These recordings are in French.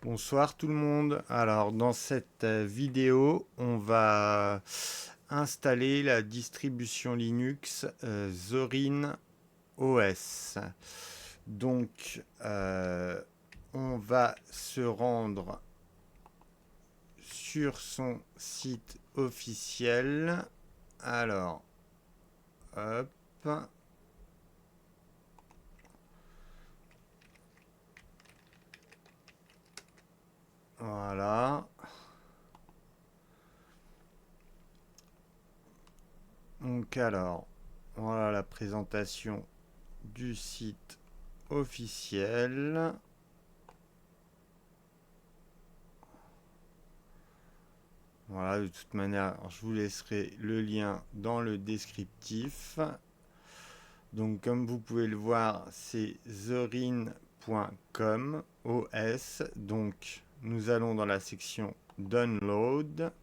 Bonsoir tout le monde. Alors dans cette vidéo, on va installer la distribution Linux Zorin OS. Donc on va se rendre sur son site officiel. Alors hop, voilà. Donc alors, voilà la présentation du site officiel. Voilà, de toute manière, je vous laisserai le lien dans le descriptif. Donc, comme vous pouvez le voir, c'est zorin.com OS. Donc, nous allons dans la section Download.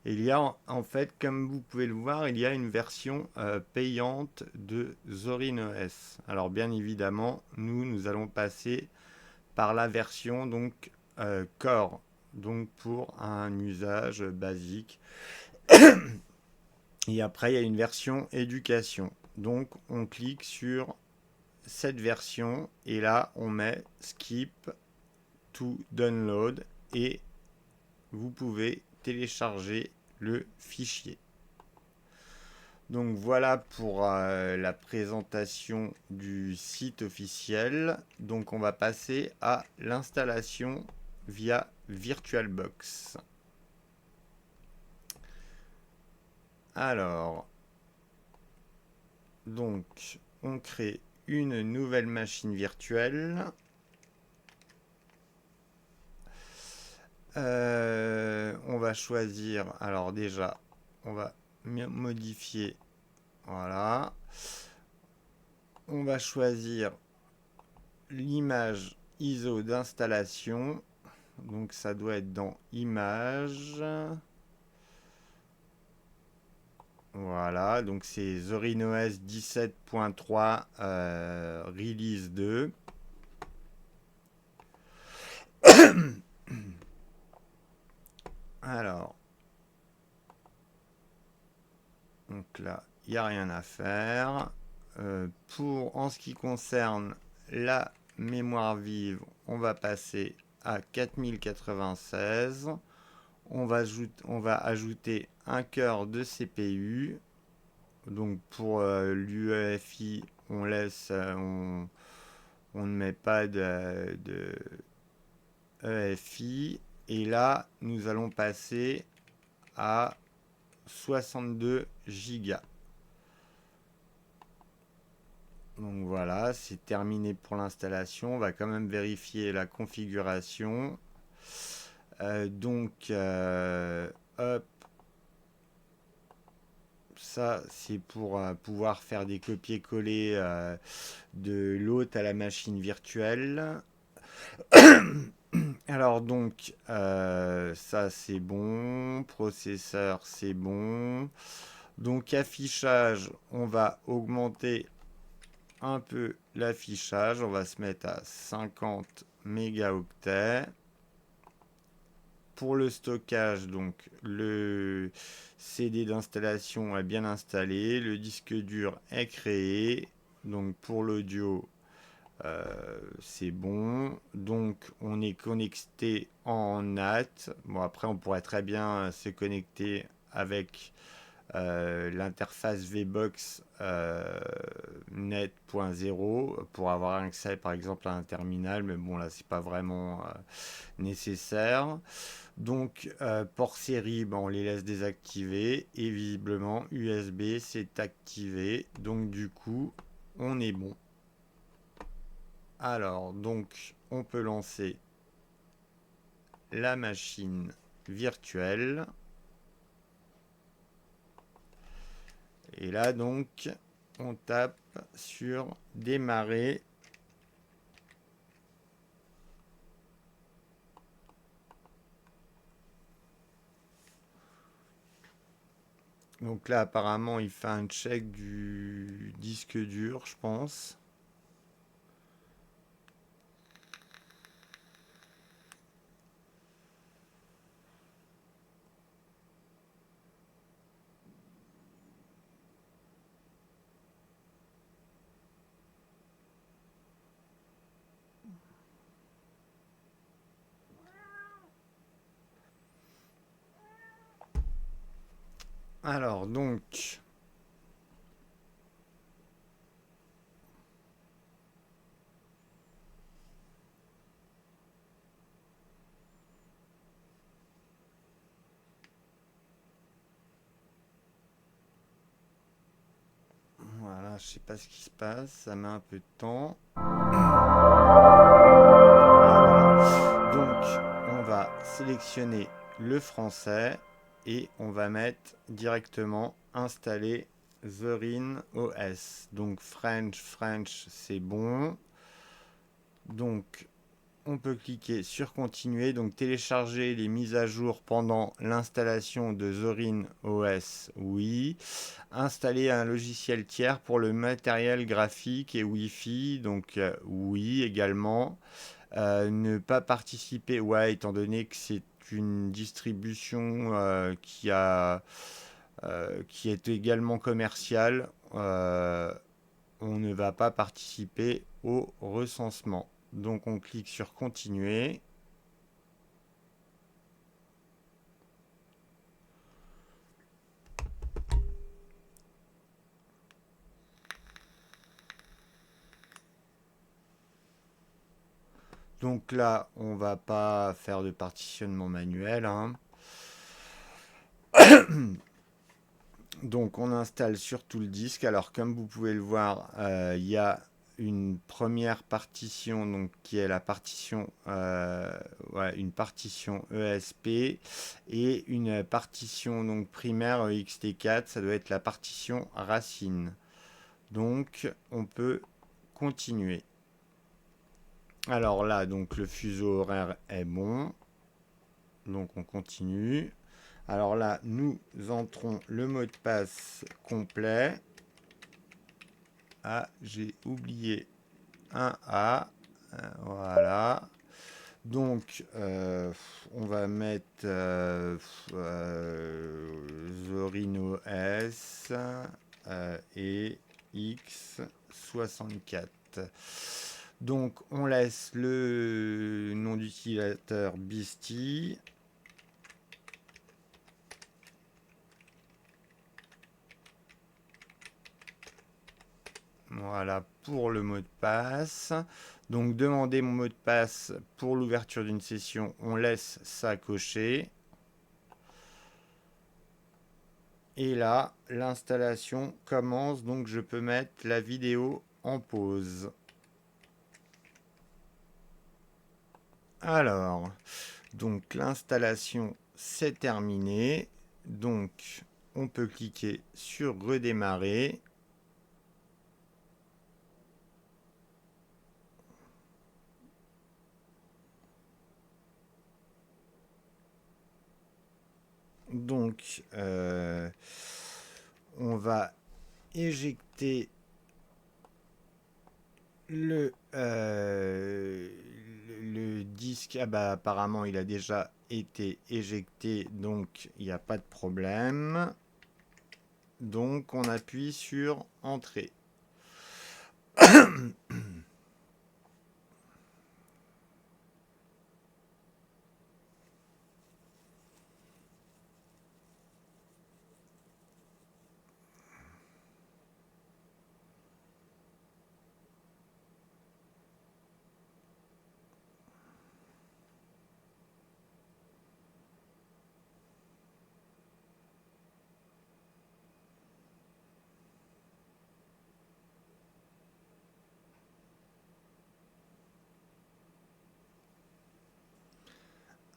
Et il y a en fait, comme vous pouvez le voir, il y a une version payante de Zorin OS. Alors, bien évidemment, nous allons passer par la version donc Core, donc pour un usage basique. Et après, il y a une version éducation. Donc, on clique sur cette version et là, on met Skip to Download et vous pouvez télécharger le fichier. Donc voilà pour la présentation du site officiel. Donc on va passer à l'installation via VirtualBox. Alors, donc on crée une nouvelle machine virtuelle. On va choisir, alors déjà, on va modifier, voilà. On va choisir l'image ISO d'installation. Donc ça doit être dans Images. Voilà, donc c'est ZorinOS 17.3 Release 2. Alors, donc là, il n'y a rien à faire. En ce qui concerne la mémoire vive, on va passer à 4096. On va ajouter un cœur de CPU. Donc pour l'UEFI, on laisse, on ne met pas de EFI. Et là, nous allons passer à 62 gigas. Donc voilà, c'est terminé pour l'installation. On va quand même vérifier la configuration. Hop, ça c'est pour pouvoir faire des copier-coller de l'hôte à la machine virtuelle. Alors donc, ça c'est bon, processeur c'est bon. Donc affichage, on va augmenter un peu l'affichage, on va se mettre à 50 mégaoctets. Pour le stockage, donc le CD d'installation est bien installé, le disque dur est créé. Donc pour l'audio, c'est bon. Donc on est connecté en NAT. Bon après on pourrait très bien se connecter avec l'interface VBox net.0 pour avoir accès par exemple à un terminal, mais bon là c'est pas vraiment nécessaire. Donc port série, ben, on les laisse désactiver et visiblement USB c'est activé, donc du coup on est bon. Alors donc on peut lancer la machine virtuelle et là donc on tape sur démarrer. Donc là apparemment il fait un check du disque dur je pense. Alors, donc, voilà, je sais pas ce qui se passe, ça met un peu de temps. Voilà. Donc, on va sélectionner le français et on va mettre directement installer Zorin OS. Donc, French, c'est bon. Donc, on peut cliquer sur continuer, donc télécharger les mises à jour pendant l'installation de Zorin OS, oui. Installer un logiciel tiers pour le matériel graphique et Wi-Fi, donc oui également. Ne pas participer, ouais, étant donné que c'est une distribution qui est également commerciale, on ne va pas participer au recensement. Donc on clique sur continuer. Donc là, on va pas faire de partitionnement manuel, hein. Donc on installe sur tout le disque. Alors comme vous pouvez le voir, il y a une première partition donc qui est la partition ouais, une partition ESP et une partition donc primaire EXT4, ça doit être la partition racine. Donc on peut continuer. Alors là, donc le fuseau horaire est bon. Donc on continue. Alors là, nous entrons le mot de passe complet. Ah, j'ai oublié un A. Voilà. Donc, on va mettre Zorino S et X64. Donc, on laisse le nom d'utilisateur Beastie. Voilà pour le mot de passe. Donc demander mon mot de passe pour l'ouverture d'une session, on laisse ça cocher. Et là, l'installation commence, donc je peux mettre la vidéo en pause. Alors, donc l'installation c'est terminé. Donc on peut cliquer sur redémarrer. Donc on va éjecter le disque. Ah bah apparemment il a déjà été éjecté, donc il n'y a pas de problème. Donc on appuie sur entrée.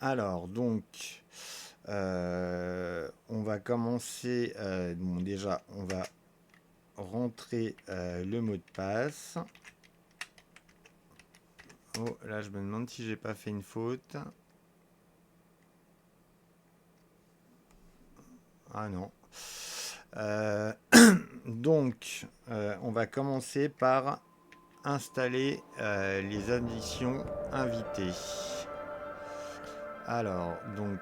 Alors donc on va commencer. Bon déjà on va rentrer le mot de passe. Oh là je me demande si j'ai pas fait une faute. Ah non. Donc, on va commencer par installer les additions invitées. Alors, donc,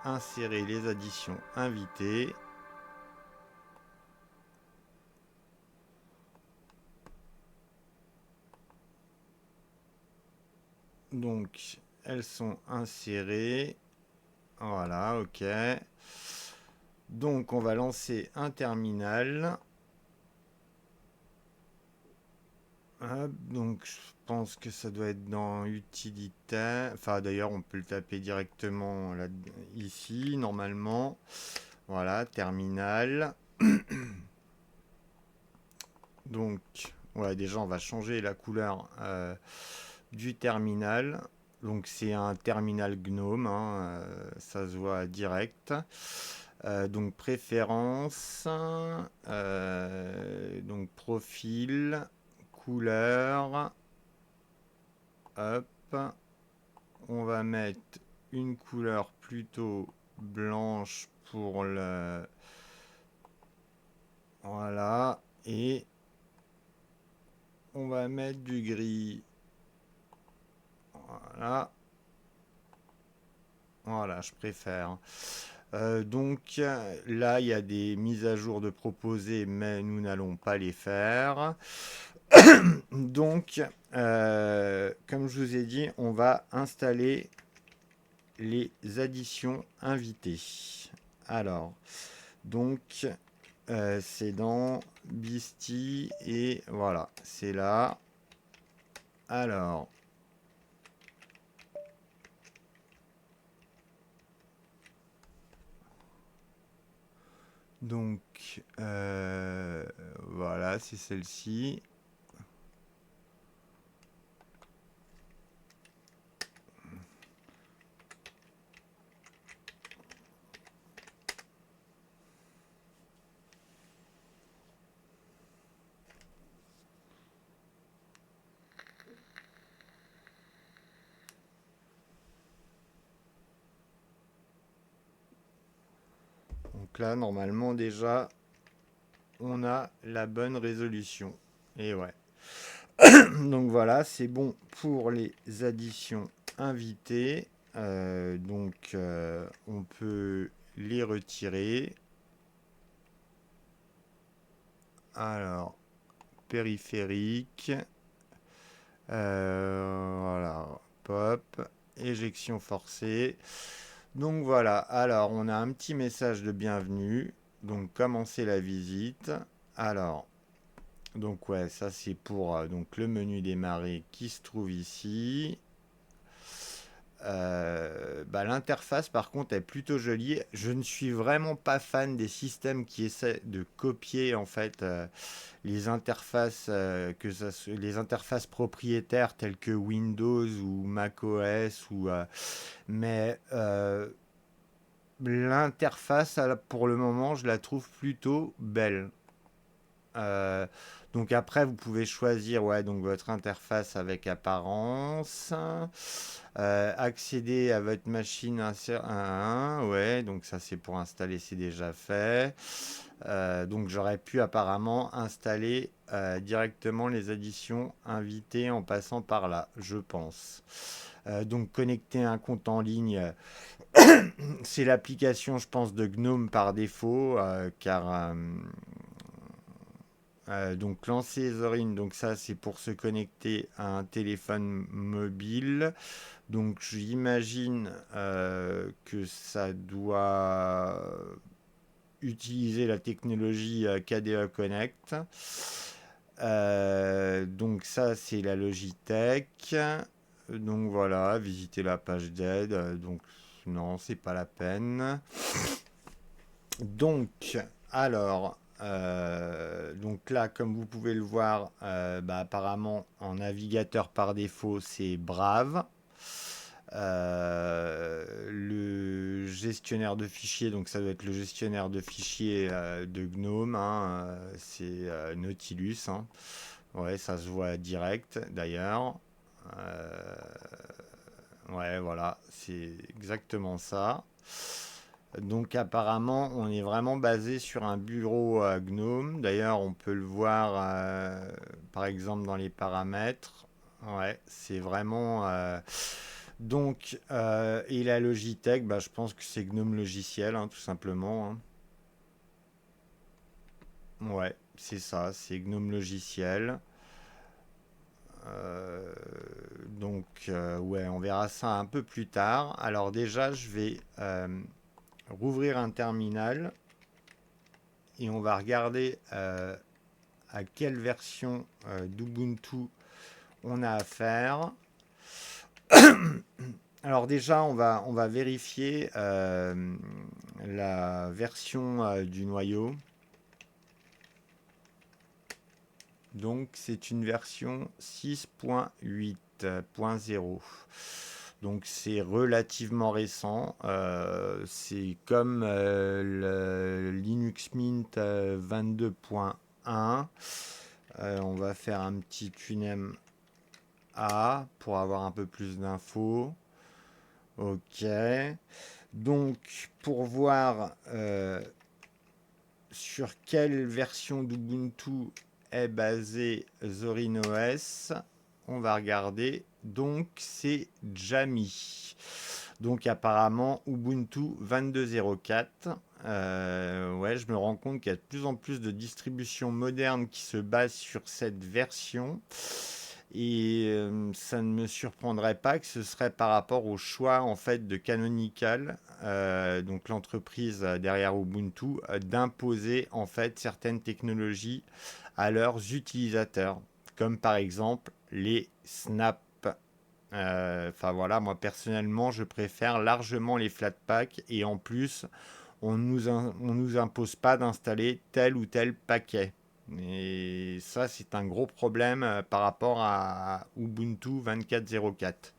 insérer les additions invitées. Donc, elles sont insérées. Voilà, ok. Donc on va lancer un terminal. Hop, donc je pense que ça doit être dans utilitaire. Enfin d'ailleurs on peut le taper directement là, ici normalement. Voilà, terminal. Donc ouais, déjà on va changer la couleur du terminal. Donc c'est un terminal GNOME, hein, ça se voit direct. Donc préférences, donc profil, couleur, hop, on va mettre une couleur plutôt blanche pour le, voilà, et on va mettre du gris, voilà, voilà, je préfère. Donc là, il y a des mises à jour de proposées, mais nous n'allons pas les faire. Donc, comme je vous ai dit, on va installer les additions invitées. Alors, donc, c'est dans Beastie et voilà, c'est là. Alors, donc, voilà, c'est celle-ci. Donc là, normalement, déjà, on a la bonne résolution. Et ouais. Donc voilà, c'est bon pour les additions invitées. Donc on peut les retirer. Alors, périphérique. Voilà, pop. Éjection forcée. Donc voilà, alors on a un petit message de bienvenue. Donc commencer la visite. Alors, donc ouais, ça c'est pour donc le menu démarrer qui se trouve ici. Bah, l'interface par contre est plutôt jolie. Je ne suis vraiment pas fan des systèmes qui essaient de copier en fait les interfaces les interfaces propriétaires telles que Windows ou macOS mais l'interface pour le moment je la trouve plutôt belle. Euh, donc après, vous pouvez choisir ouais, donc votre interface avec apparence, accéder à votre machine 1 à 1, ouais, donc ça c'est pour installer, c'est déjà fait. Donc j'aurais pu apparemment installer directement les additions invitées en passant par là, je pense. Donc connecter un compte en ligne, c'est l'application, je pense, de GNOME par défaut, car donc lancer Zorin, donc ça c'est pour se connecter à un téléphone mobile. Donc j'imagine que ça doit utiliser la technologie KDE Connect. Donc ça c'est la Logitech. Donc voilà, visiter la page d'aide. Donc non, c'est pas la peine. Donc, alors, donc là, comme vous pouvez le voir, bah, apparemment en navigateur par défaut, c'est Brave. Le gestionnaire de fichiers, donc ça doit être le gestionnaire de fichiers de GNOME, hein, c'est Nautilus. Hein. Ouais, ça se voit direct d'ailleurs. Euh, ouais, voilà, c'est exactement ça. Donc apparemment, on est vraiment basé sur un bureau GNOME. D'ailleurs, on peut le voir par exemple dans les paramètres. Ouais, c'est vraiment... Donc, et la Logitech, bah, je pense que c'est GNOME logiciel, hein, tout simplement. Hein. Ouais, c'est ça, c'est GNOME logiciel. Euh, donc, ouais, on verra ça un peu plus tard. Alors déjà, je vais rouvrir un terminal. et on va regarder à quelle version d'Ubuntu on a affaire. Alors déjà, on va vérifier la version du noyau. Donc c'est une version 6.8.0. Donc c'est relativement récent. C'est comme le Linux Mint 22.1. On va faire un petit QNAME A pour avoir un peu plus d'infos. Ok. Donc pour voir sur quelle version d'Ubuntu est basé Zorin OS, on va regarder. Donc c'est Jammy. Donc apparemment Ubuntu 22.04. Ouais, je me rends compte qu'il y a de plus en plus de distributions modernes qui se basent sur cette version. Et ça ne me surprendrait pas que ce serait par rapport au choix en fait de Canonical, donc l'entreprise derrière Ubuntu, d'imposer en fait certaines technologies à leurs utilisateurs, comme par exemple les snaps. Enfin voilà, moi personnellement, je préfère largement les Flatpak et en plus, on nous impose pas d'installer tel ou tel paquet. Et ça, c'est un gros problème par rapport à Ubuntu 24.04.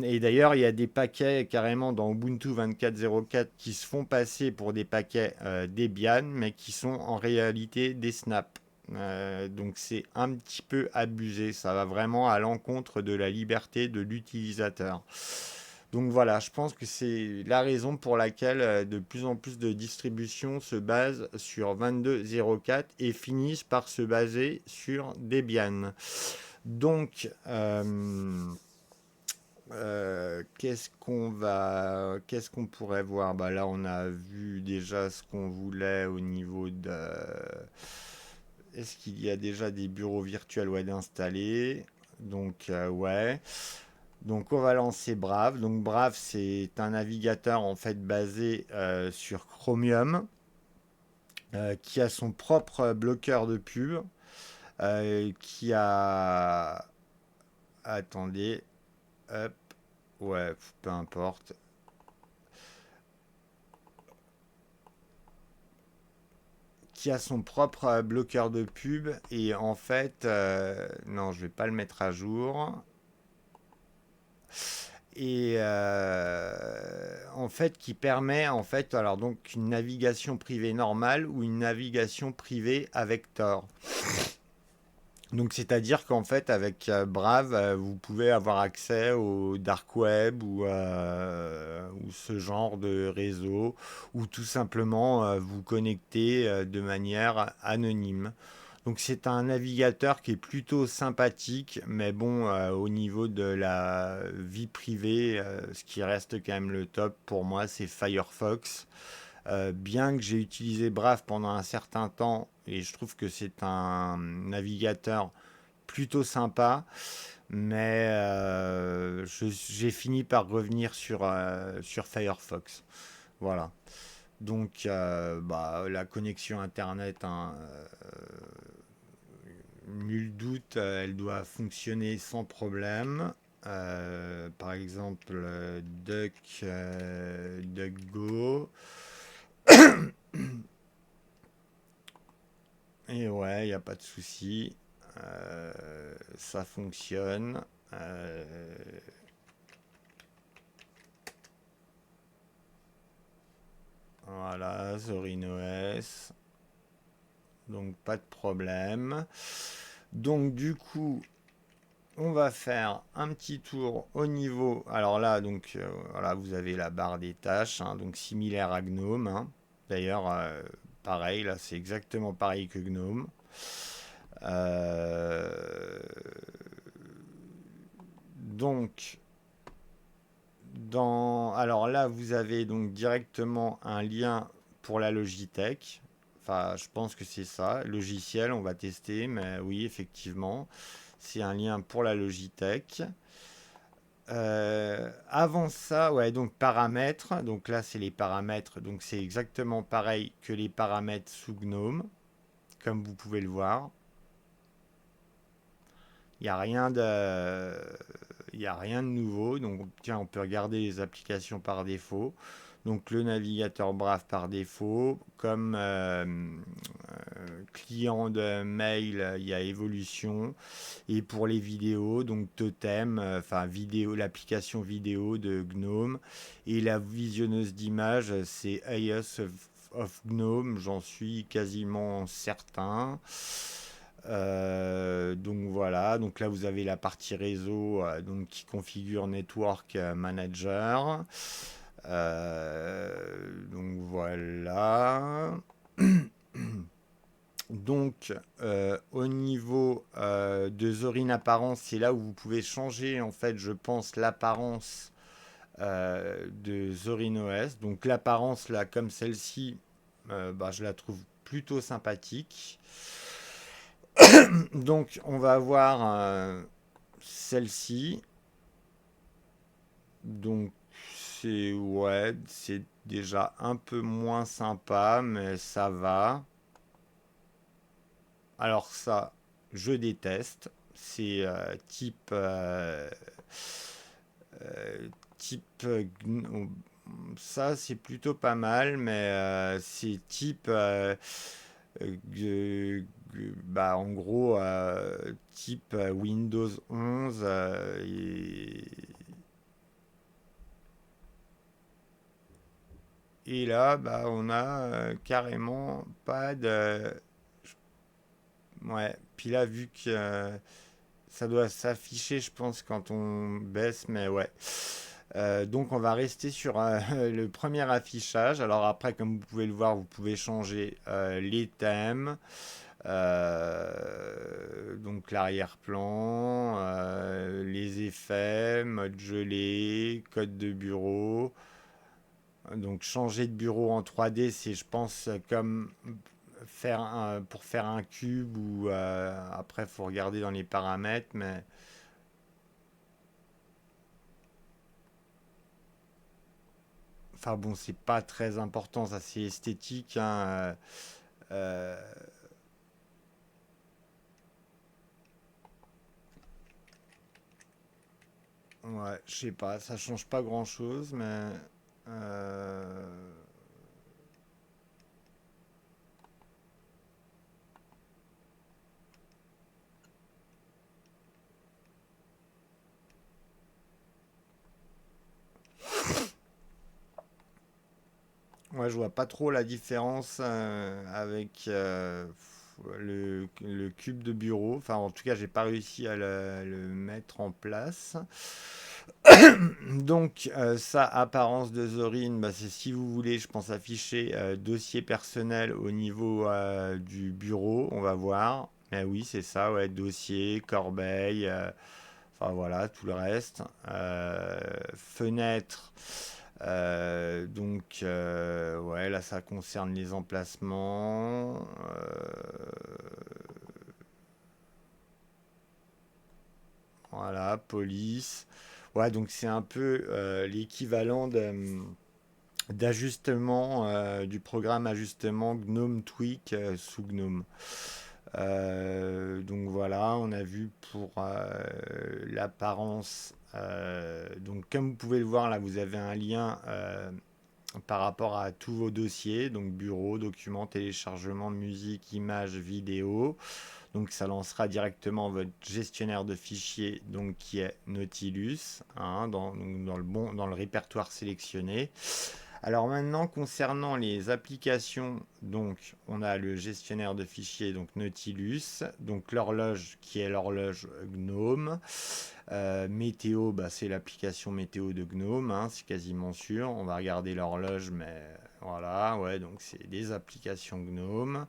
Et d'ailleurs, il y a des paquets carrément dans Ubuntu 24.04 qui se font passer pour des paquets Debian, mais qui sont en réalité des snaps. Donc c'est un petit peu abusé, ça va vraiment à l'encontre de la liberté de l'utilisateur. Donc voilà, je pense que c'est la raison pour laquelle de plus en plus de distributions se basent sur 22.04 et finissent par se baser sur Debian. Donc, qu'est-ce qu'on pourrait voir? Bah là, on a vu déjà ce qu'on voulait au niveau de. Est-ce qu'il y a déjà des bureaux virtuels web installés? Donc ouais. Donc on va lancer Brave. Donc Brave, c'est un navigateur en fait basé sur Chromium qui a son propre bloqueur de pub, qui a. Attendez, hop, ouais, peu importe. Qui a son propre bloqueur de pub et en fait, non, je vais pas le mettre à jour. Et en fait qui permet en fait alors donc une navigation privée normale ou une navigation privée avec Tor. Donc c'est-à-dire qu'en fait avec Brave vous pouvez avoir accès au dark web ou ce genre de réseau ou tout simplement vous connecter de manière anonyme. Donc c'est un navigateur qui est plutôt sympathique, mais bon, au niveau de la vie privée, ce qui reste quand même le top pour moi, c'est Firefox. Bien que j'ai utilisé Brave pendant un certain temps, et je trouve que c'est un navigateur plutôt sympa, mais j'ai fini par revenir sur Firefox. Voilà. Donc, bah, la connexion Internet, hein, nul doute, elle doit fonctionner sans problème. Par exemple, DuckGo. Et ouais, il n'y a pas de souci. Ça fonctionne. Voilà, Zorin OS. Donc pas de problème. Donc du coup, on va faire un petit tour au niveau. Alors là, donc voilà, vous avez la barre des tâches, hein, donc similaire à GNOME, hein. D'ailleurs, pareil, là c'est exactement pareil que GNOME. Euh, donc, alors là, vous avez donc directement un lien pour la Logitech. Enfin, je pense que c'est ça. Logiciel, on va tester, mais oui, effectivement, c'est un lien pour la Logitech. Avant ça, ouais, donc paramètres. Donc là, c'est les paramètres. Donc c'est exactement pareil que les paramètres sous GNOME, comme vous pouvez le voir. Il n'y a rien de, il y a rien de nouveau. Donc tiens, on peut regarder les applications par défaut. Donc le navigateur Brave par défaut, comme client de mail, il y a Evolution. Et pour les vidéos, donc Totem, enfin vidéo, l'application vidéo de GNOME. Et la visionneuse d'images, c'est AES of GNOME, j'en suis quasiment certain. Donc voilà, donc là vous avez la partie réseau donc, qui configure Network Manager. Donc voilà. Donc, au niveau de Zorin Apparence, c'est là où vous pouvez changer, en fait, je pense, l'apparence de Zorin OS. Donc, l'apparence, là, comme celle-ci, bah, je la trouve plutôt sympathique. Donc, on va avoir celle-ci. Donc, c'est ouais, c'est déjà un peu moins sympa, mais ça va. Alors ça, je déteste. C'est euh, ça c'est plutôt pas mal, mais c'est type bah en gros type Windows 11 et là bah on a carrément pas de ouais. Puis là vu que ça doit s'afficher, je pense, quand on baisse, mais ouais. Donc on va rester sur le premier affichage. Alors après, comme vous pouvez le voir, vous pouvez changer les thèmes, donc l'arrière-plan, les effets, mode gelé, code de bureau. Donc changer de bureau en 3D, c'est je pense comme pour faire un cube ou après il faut regarder dans les paramètres, mais enfin bon, c'est pas très important, ça c'est esthétique, hein, euh, ouais, je sais pas, ça change pas grand chose, mais euh, ouais, je vois pas trop la différence avec le cube de bureau. Enfin, en tout cas, j'ai pas réussi à le mettre en place. Donc, ça, apparence de Zorin, bah, c'est si vous voulez, je pense, afficher dossier personnel au niveau du bureau. On va voir. Eh oui, c'est ça, ouais, dossier, corbeille, enfin voilà, tout le reste. Fenêtre. Donc, ouais, là, ça concerne les emplacements. Voilà, police. Ouais, donc c'est un peu l'équivalent d'ajustement du programme ajustement GNOME Tweak sous GNOME. Donc voilà, on a vu pour l'apparence. Donc comme vous pouvez le voir là, vous avez un lien par rapport à tous vos dossiers, donc bureau, documents, téléchargement, musique, images, vidéo. Donc ça lancera directement votre gestionnaire de fichiers, donc qui est Nautilus, hein, dans le répertoire sélectionné. Alors maintenant, concernant les applications, donc on a le gestionnaire de fichiers, donc Nautilus, donc l'horloge qui est l'horloge GNOME. Météo, bah, c'est l'application météo de GNOME, hein, c'est quasiment sûr. On va regarder l'horloge, mais voilà, ouais, donc c'est des applications GNOME.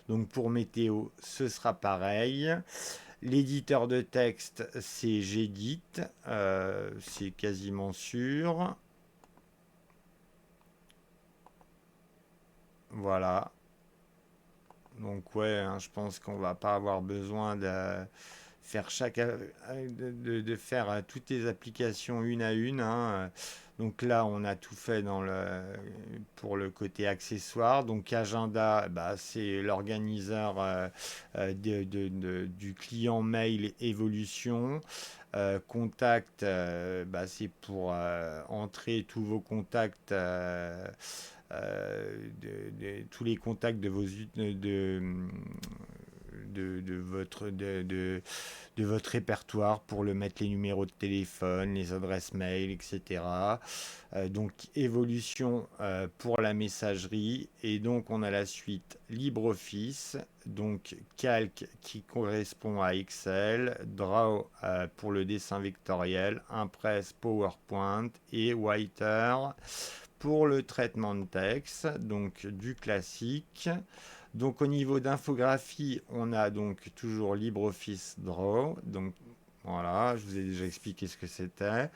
Donc pour météo, ce sera pareil. L'éditeur de texte, c'est Gedit, c'est quasiment sûr. Voilà. Donc ouais, hein, je pense qu'on va pas avoir besoin faire de faire toutes les applications une à une, hein. Donc là, on a tout fait pour le côté accessoire. Donc agenda, bah, c'est l'organiseur du client mail évolution. Contact, bah, c'est pour entrer tous vos contacts, tous les contacts de votre répertoire pour le mettre les numéros de téléphone, les adresses mail, etc. Donc évolution pour la messagerie et donc on a la suite LibreOffice, donc Calc qui correspond à Excel, Draw pour le dessin vectoriel, Impress, PowerPoint et Writer pour le traitement de texte, donc du classique. Donc au niveau d'infographie, on a donc toujours LibreOffice Draw. Donc voilà, je vous ai déjà expliqué ce que c'était.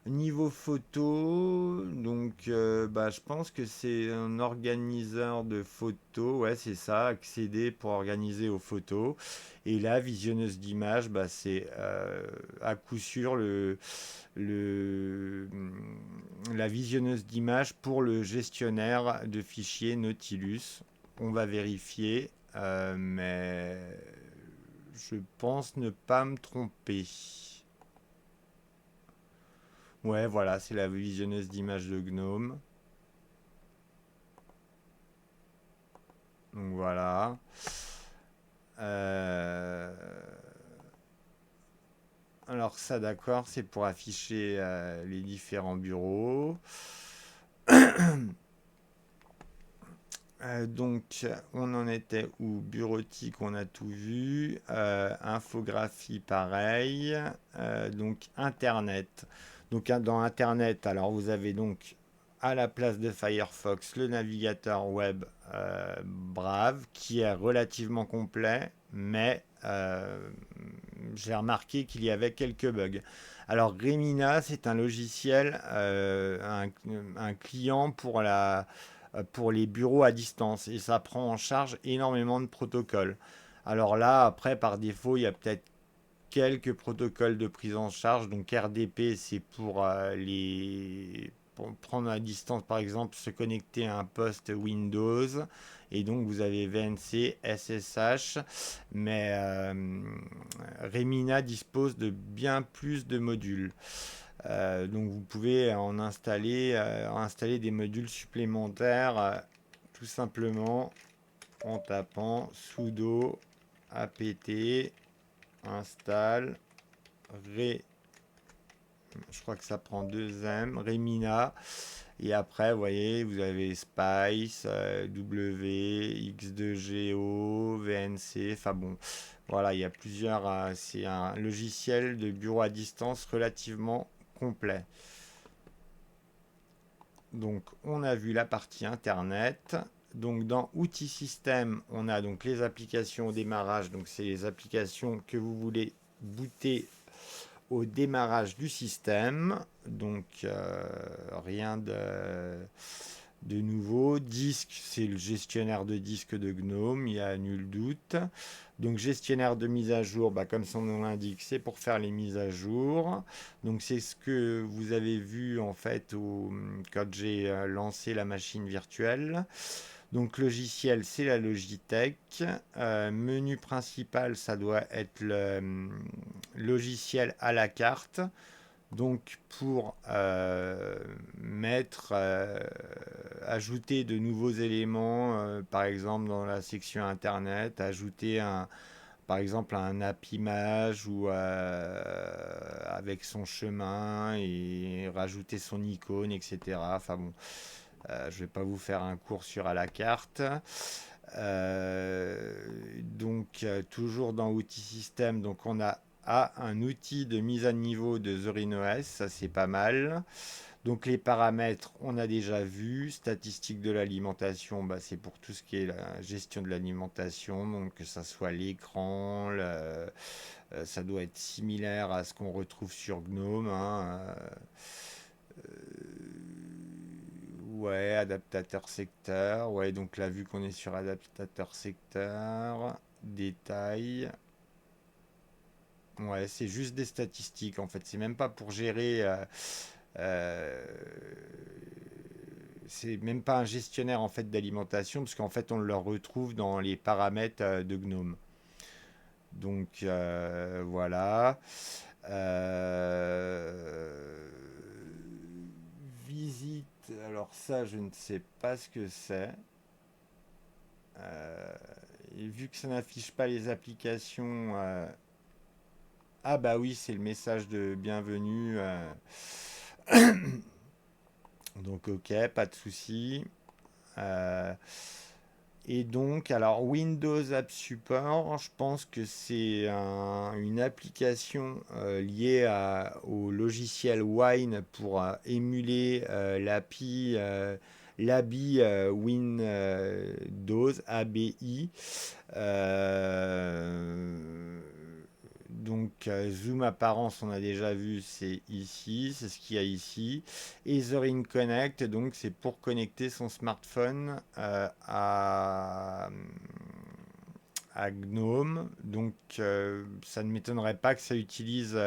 Niveau photo, donc bah, je pense que c'est un organiseur de photos, ouais c'est ça, accéder pour organiser aux photos. Et là, visionneuse d'images, bah, c'est à coup sûr le, la visionneuse d'images pour le gestionnaire de fichiers Nautilus. On va vérifier, mais je pense ne pas me tromper. Ouais, voilà, c'est la visionneuse d'images de Gnome. Donc voilà. Euh, Alors ça, d'accord, c'est pour afficher les différents bureaux. Donc, on en était où? Bureautique, on a tout vu. Infographie, pareil. Donc, Internet. Donc, dans Internet, alors vous avez donc à la place de Firefox le navigateur web Brave qui est relativement complet, mais j'ai remarqué qu'il y avait quelques bugs. Alors, Remina, c'est un logiciel, un client pour les bureaux à distance et ça prend en charge énormément de protocoles. Alors là, après, par défaut, il y a peut-être quelques protocoles de prise en charge. Donc RDP, c'est pour prendre à distance, par exemple, se connecter à un poste Windows. Et donc vous avez VNC, SSH, mais Remina dispose de bien plus de modules. Donc vous pouvez installer des modules supplémentaires tout simplement en tapant sudo apt install re, je crois que ça prend 2M, Remina. Et après, vous voyez, vous avez Spice, W, X2GO, VNC, enfin bon, voilà, il y a plusieurs. C'est un logiciel de bureau à distance relativement complet. Donc, on a vu la partie Internet. Donc, dans Outils système, on a donc les applications au démarrage. Donc, c'est les applications que vous voulez booter au démarrage du système. Donc, rien de nouveau. Disque, c'est le gestionnaire de disque de Gnome, il n'y a nul doute. Donc gestionnaire de mise à jour, bah, comme son nom l'indique, c'est pour faire les mises à jour. Donc c'est ce que vous avez vu en fait quand j'ai lancé la machine virtuelle. Donc logiciel, c'est la Logitech. Menu principal, ça doit être le logiciel à la carte. Donc pour ajouter de nouveaux éléments, par exemple dans la section internet, ajouter par exemple un app image ou avec son chemin et rajouter son icône, etc. Enfin bon, je ne vais pas vous faire un cours sur à la carte. Donc toujours dans outils système, donc on a un outil de mise à niveau de ZorinOS, ça c'est pas mal. Donc les paramètres, on a déjà vu. Statistique de l'alimentation, bah, c'est pour tout ce qui est la gestion de l'alimentation, donc que ça soit l'écran, ça doit être similaire à ce qu'on retrouve sur Gnome, hein. Ouais, adaptateur secteur. Ouais, donc là, vu qu'on est sur adaptateur secteur, détail. Ouais, c'est juste des statistiques en fait. C'est même pas pour gérer. Euh, c'est même pas un gestionnaire en fait d'alimentation, parce qu'en fait on le retrouve dans les paramètres de Gnome. Donc voilà. Euh, visite. Alors ça, je ne sais pas ce que c'est. Euh, et vu que ça n'affiche pas les applications. Ah bah oui, c'est le message de bienvenue. Donc ok, pas de souci. Euh, et donc, alors Windows App Support, je pense que c'est une application liée au logiciel Wine pour émuler l'ABI Windows ABI. Euh, donc Zoom apparence, on a déjà vu, c'est ici, c'est ce qu'il y a ici. Ethernet Connect, donc c'est pour connecter son smartphone à Gnome. Donc ça ne m'étonnerait pas que ça utilise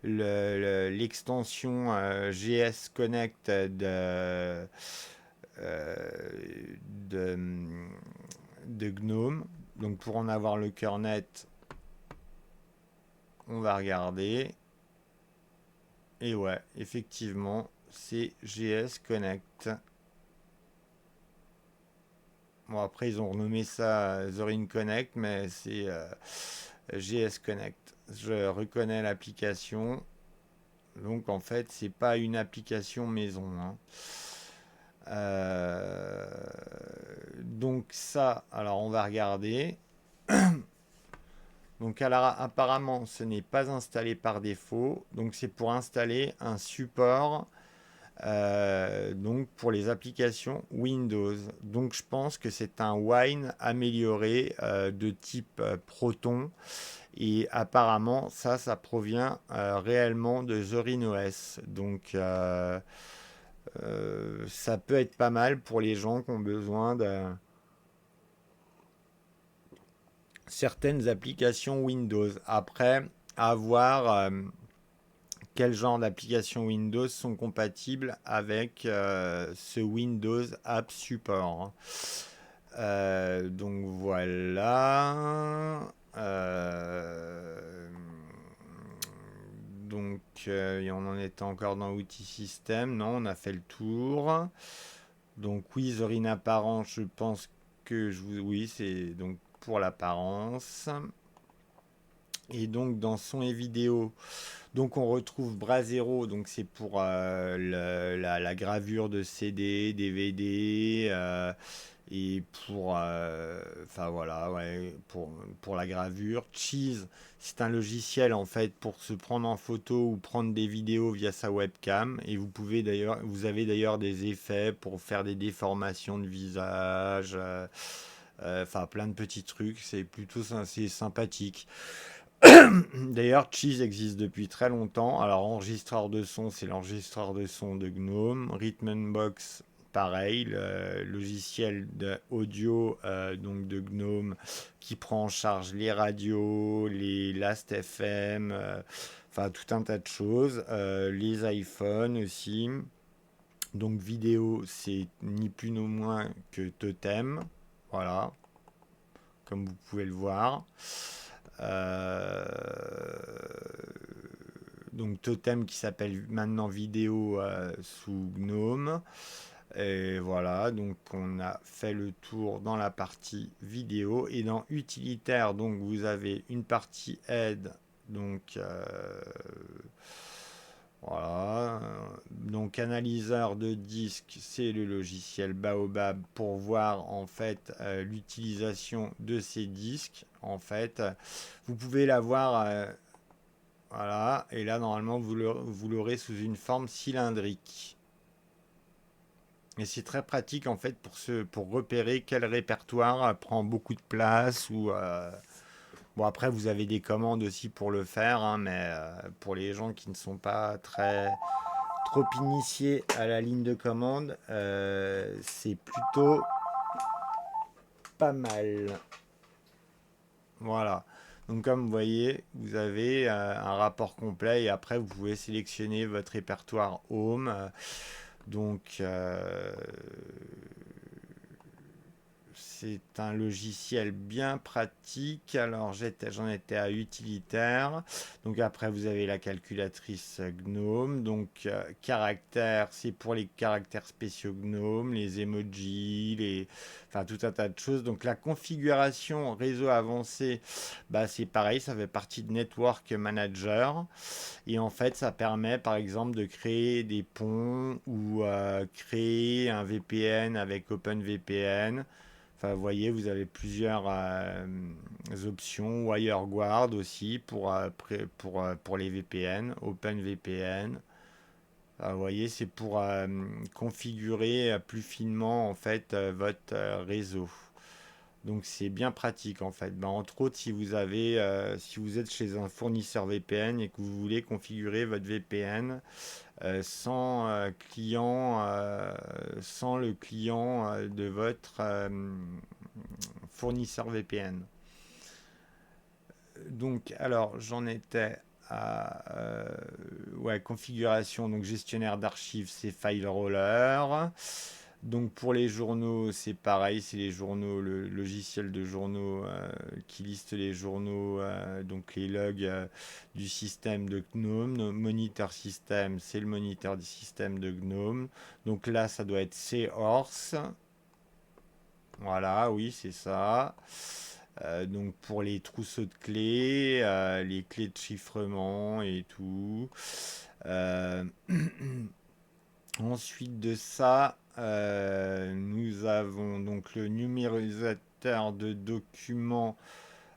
l'extension GS Connect euh, de, de Gnome. Donc pour en avoir le cœur net, on va regarder. Et ouais, effectivement, c'est GS Connect. Bon, après, ils ont renommé ça Zorin Connect, mais c'est GS Connect. Je reconnais l'application. Donc, en fait, c'est pas une application maison, hein. Euh, donc, ça, alors, on va regarder. Donc, alors, apparemment, ce n'est pas installé par défaut. Donc, c'est pour installer un support donc pour les applications Windows. Donc je pense que c'est un Wine amélioré de type Proton. Et apparemment, ça provient réellement de Zorin OS. Donc ça peut être pas mal pour les gens qui ont besoin de certaines applications Windows. Après, à voir quel genre d'applications Windows sont compatibles avec ce Windows App Support. Donc voilà. Donc on en était encore dans outils système. Non, on a fait le tour. Donc oui, Zorin apparent, je pense que oui, c'est donc pour l'apparence. Et donc dans son et vidéo, donc on retrouve Brasero, donc c'est pour la gravure de CD, DVD, et enfin voilà, ouais, pour la gravure. Cheese, c'est un logiciel en fait pour se prendre en photo ou prendre des vidéos via sa webcam. Et vous avez d'ailleurs des effets pour faire des déformations de visage, enfin plein de petits trucs. C'est sympathique. D'ailleurs, Cheese existe depuis très longtemps. Alors, enregistreur de son, c'est l'enregistreur de son de Gnome. Rhythmbox, pareil, le logiciel d'audio donc de Gnome qui prend en charge les radios, les Last.fm, enfin tout un tas de choses. Les iPhones aussi. Donc, vidéo, c'est ni plus ni moins que Totem. Voilà, comme vous pouvez le voir. Euh, donc Totem qui s'appelle maintenant Vidéo sous Gnome. Et voilà, donc on a fait le tour dans la partie vidéo. Et dans utilitaire, donc vous avez une partie aide. Donc voilà. Donc analyseur de disque, c'est le logiciel Baobab pour voir en fait l'utilisation de ces disques. En fait, vous pouvez l'avoir voilà, et là normalement vous l'aurez sous une forme cylindrique. Et c'est très pratique en fait pour repérer quel répertoire prend beaucoup de place ou bon après vous avez des commandes aussi pour le faire, hein, mais pour les gens qui ne sont pas trop initiés à la ligne de commande, c'est plutôt pas mal. Voilà. Donc comme vous voyez, vous avez un rapport complet et après vous pouvez sélectionner votre répertoire Home. Donc c'est un logiciel bien pratique. Alors j'en étais à utilitaire. Donc après vous avez la calculatrice GNOME. Donc caractères, c'est pour les caractères spéciaux GNOME, les emojis, enfin tout un tas de choses. Donc la configuration réseau avancé, bah, c'est pareil, ça fait partie de Network Manager. Et en fait ça permet par exemple de créer des ponts ou créer un VPN avec OpenVPN. Enfin, vous voyez, vous avez plusieurs options. WireGuard aussi pour les VPN, OpenVPN. Vous voyez, c'est pour configurer plus finement en fait votre réseau. Donc c'est bien pratique en fait. Ben, entre autres, si vous êtes chez un fournisseur VPN et que vous voulez configurer votre VPN sans le client de votre fournisseur VPN. Donc, alors, j'en étais à ouais, configuration, donc gestionnaire d'archives, c'est FileRoller. Donc pour les journaux, c'est pareil, c'est les journaux, le logiciel de journaux qui liste les journaux, donc les logs du système de GNOME. Moniteur système, c'est le moniteur du système de GNOME. Donc là, ça doit être Seahorse. Voilà, oui, c'est ça. Donc pour les trousseaux de clés, les clés de chiffrement et tout. Euh, Ensuite de ça, nous avons donc le numérisateur de documents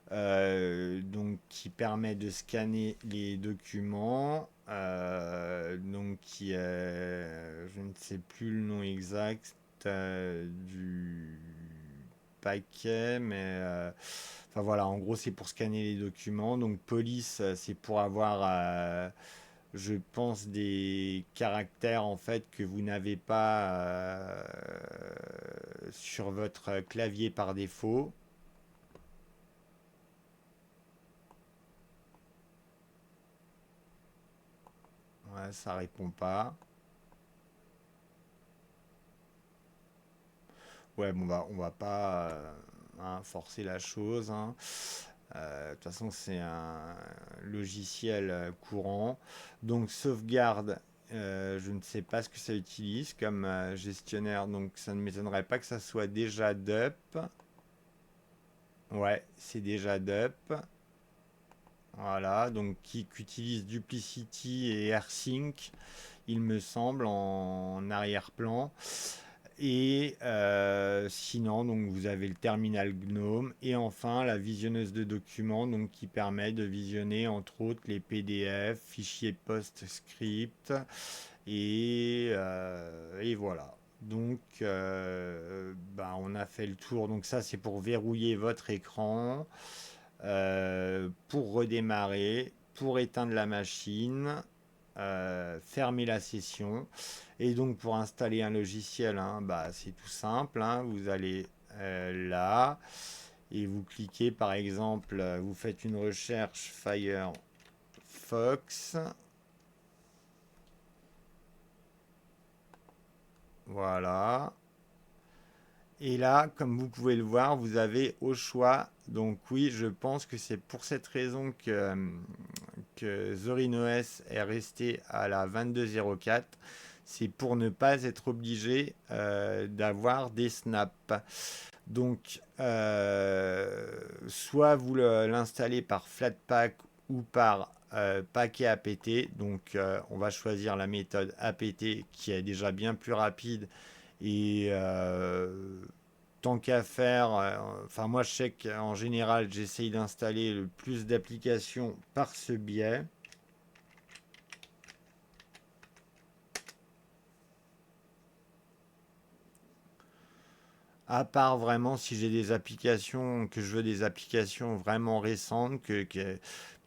donc, qui permet de scanner les documents. Donc je ne sais plus le nom exact du paquet, mais enfin voilà, en gros c'est pour scanner les documents. Donc police, c'est pour avoir je pense des caractères en fait que vous n'avez pas sur votre clavier par défaut. Ouais, ça répond pas. Ouais, bon, on va pas hein, forcer la chose, hein. De toute façon, c'est un logiciel courant. Donc, sauvegarde, je ne sais pas ce que ça utilise comme gestionnaire, donc ça ne m'étonnerait pas que ça soit déjà DUP. Ouais, c'est déjà DUP. Voilà, donc qui utilise Duplicity et AirSync, il me semble, en arrière-plan. Et sinon, donc vous avez le terminal GNOME et enfin la visionneuse de documents donc, qui permet de visionner entre autres les PDF, fichiers PostScript et voilà. Donc bah, on a fait le tour. Donc ça c'est pour verrouiller votre écran, pour redémarrer, pour éteindre la machine, fermer la session. Et donc pour installer un logiciel, hein, bah, c'est tout simple, hein. Vous allez là et vous cliquez par exemple, vous faites une recherche Firefox. Voilà. Et là, comme vous pouvez le voir, vous avez au choix. Donc oui, je pense que c'est pour cette raison que ZorinOS est resté à la 22.04. C'est pour ne pas être obligé d'avoir des snaps. Donc, soit vous l'installez par Flatpak ou par paquet apt. Donc, on va choisir la méthode apt qui est déjà bien plus rapide et tant qu'à faire, enfin moi je sais qu'en général j'essaye d'installer le plus d'applications par ce biais. À part vraiment si j'ai des applications, que je veux des applications vraiment récentes,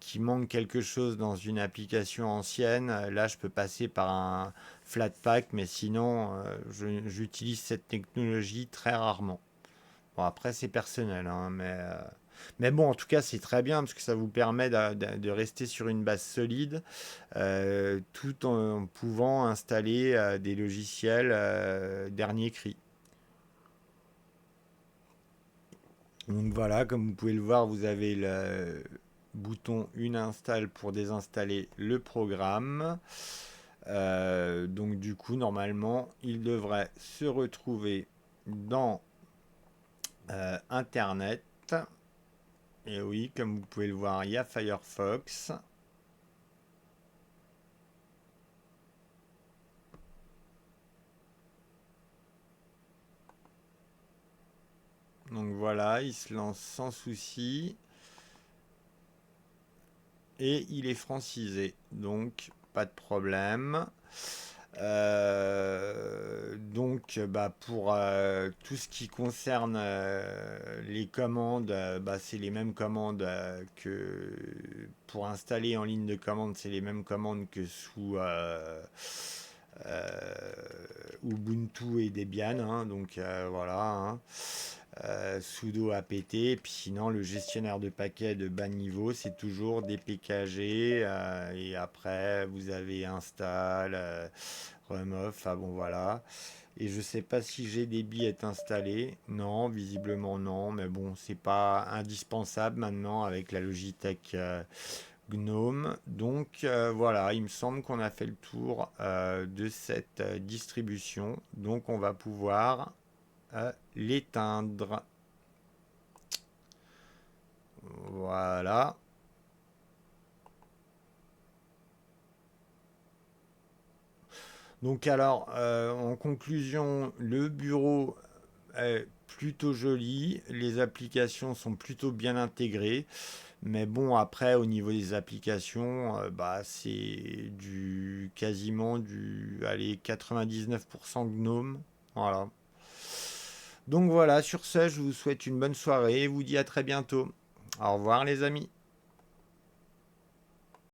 qui manque quelque chose dans une application ancienne, là je peux passer par un Flatpak, mais sinon j'utilise cette technologie très rarement. Bon après c'est personnel, hein, mais Mais bon, en tout cas, c'est très bien parce que ça vous permet de rester sur une base solide tout en pouvant installer des logiciels dernier cri. Donc voilà, comme vous pouvez le voir, vous avez le bouton une install pour désinstaller le programme. Donc du coup, normalement, il devrait se retrouver dans Internet. Et oui, comme vous pouvez le voir, il y a Firefox. Donc voilà, il se lance sans souci. Et il est francisé, donc pas de problème. Donc pour tout ce qui concerne les commandes, c'est les mêmes commandes que pour installer en ligne de commande, c'est les mêmes commandes que sous Ubuntu et Debian, hein, donc voilà, hein. Sudo apt, et puis sinon le gestionnaire de paquets de bas niveau c'est toujours dpkg et après vous avez install, remove, enfin bon voilà. Et je sais pas si GDB est installé, non, visiblement non, mais bon c'est pas indispensable maintenant avec la Logitech GNOME. Donc voilà, il me semble qu'on a fait le tour de cette distribution, donc on va pouvoir l'éteindre. Voilà. Donc alors, en conclusion, le bureau est plutôt joli, les applications sont plutôt bien intégrées, mais bon, après, au niveau des applications, c'est du quasiment du, allez, 99% Gnome. Voilà. Donc voilà, sur ce, je vous souhaite une bonne soirée et vous dis à très bientôt. Au revoir les amis.